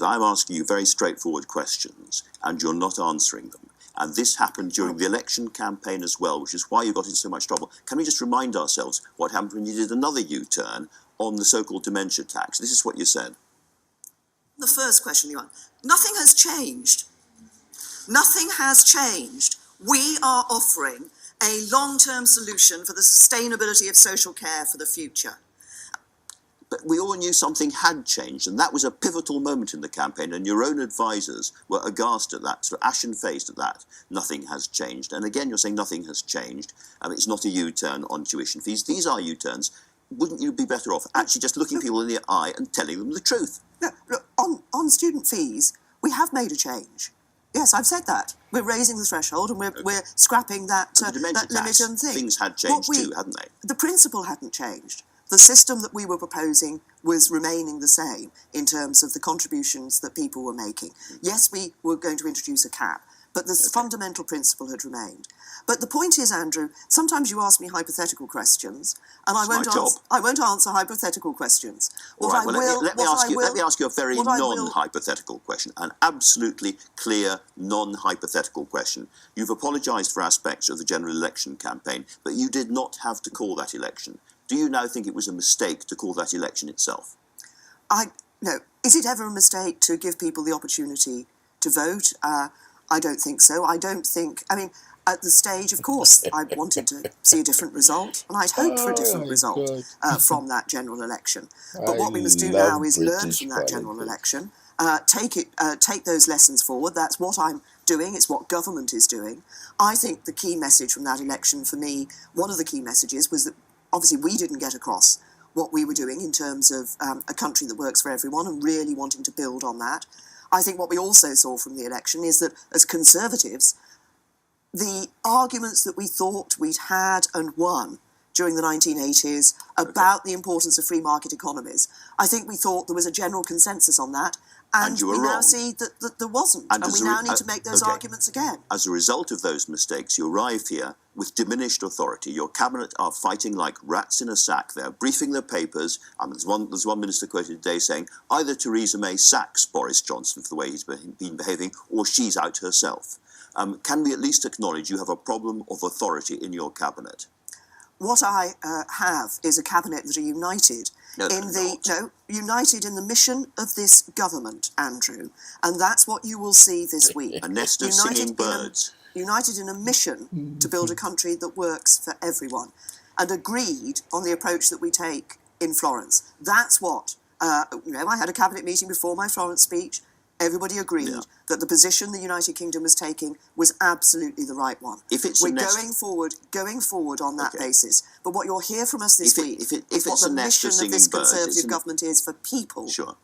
But I'm asking you very straightforward questions, and you're not answering them. And this happened during the election campaign as well, which is why you got in so much trouble. Can we just remind ourselves what happened when you did another U-turn on the so-called dementia tax? This is what you said. The first question you asked. Nothing has changed. Nothing has changed. We are offering a long-term solution for the sustainability of social care for the future. But we all knew something had changed, and that was a pivotal moment in the campaign, and your own advisors were aghast at that, sort of ashen-faced at that. Nothing has changed. And again, you're saying nothing has changed. It's not a U-turn on tuition fees. These are U-turns. Wouldn't you be better off actually just looking people in the eye and telling them the truth? Look, on student fees, we have made a change. Yes, I've said that. We're raising the threshold and we're scrapping that limit and thing. Things had changed too, hadn't they? The principle hadn't changed. The system that we were proposing was remaining the same in terms of the contributions that people were making. Yes, we were going to introduce a cap, but the fundamental principle had remained. But the point is, Andrew, sometimes you ask me hypothetical questions, and I won't answer hypothetical questions. Let me ask you a very non-hypothetical question, an absolutely clear non-hypothetical question. You've apologised for aspects of the general election campaign, but you did not have to call that election. Do you now think it was a mistake to call that election itself? No. Is it ever a mistake to give people the opportunity to vote? I don't think so. I mean, at the stage, of course, I wanted to see a different result, and I'd hoped for a different result from that general election. But what we must do now is learn from that general election, take those lessons forward. That's what I'm doing. It's what government is doing. I think the key message from that election for me, one of the key messages was that obviously we didn't get across what we were doing in terms of a country that works for everyone and really wanting to build on that. I think what we also saw from the election is that as Conservatives, the arguments that we thought we'd had and won during the 1980s about the importance of free market economies, I think we thought there was a general consensus on that. And we now see that there wasn't, and we now need to make those arguments again. As a result of those mistakes, you arrive here with diminished authority. Your cabinet are fighting like rats in a sack. They're briefing their papers. There's one minister quoted today saying either Theresa May sacks Boris Johnson for the way he's been behaving, or she's out herself. Can we at least acknowledge you have a problem of authority in your cabinet? What I have is a cabinet that are united united in the mission of this government, Andrew, and that's what you will see this week. A nest of singing birds. United in a mission to build a country that works for everyone, and agreed on the approach that we take in Florence. That's what, I had a cabinet meeting before my Florence speech. Everybody agreed that the position the United Kingdom was taking was absolutely the right one. We're going forward on that basis. But what you'll hear from us this week is what the mission of this Conservative government is for people. Sure.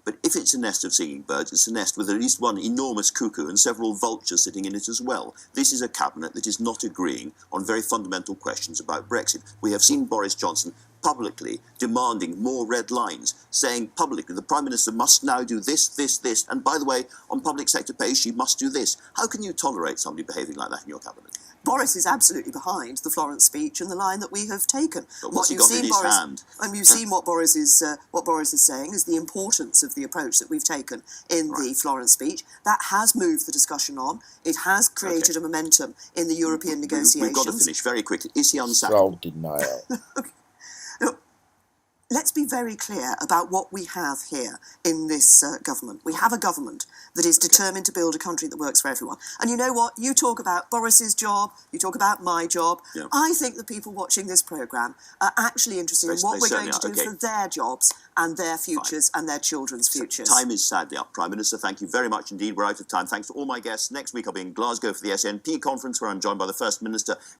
But if it's a nest of singing birds, it's a nest with at least one enormous cuckoo and several vultures sitting in it as well. This is a cabinet that is not agreeing on very fundamental questions about Brexit. We have seen Boris Johnson publicly demanding more red lines, saying publicly the Prime Minister must now do this, this, this, and by the way, on public sector pay, she must do this. How can you tolerate somebody behaving like that in your cabinet? Boris is absolutely behind the Florence speech and the line that we have taken. But what's he got in his hand? And you've seen what Boris is saying is the importance of the approach that we've taken in the Florence speech. That has moved the discussion on. It has created a momentum in the European negotiations. We've got to finish very quickly. Is he unsackable? Denial. Let's be very clear about what we have here in this government. We have a government that is determined to build a country that works for everyone. And you know what? You talk about Boris's job, you talk about my job. Yeah. I think the people watching this programme are actually interested in what we're going to do for their jobs and their futures and their children's futures. Time is sadly up. Prime Minister, thank you very much indeed. We're out of time. Thanks to all my guests. Next week I'll be in Glasgow for the SNP conference, where I'm joined by the First Minister,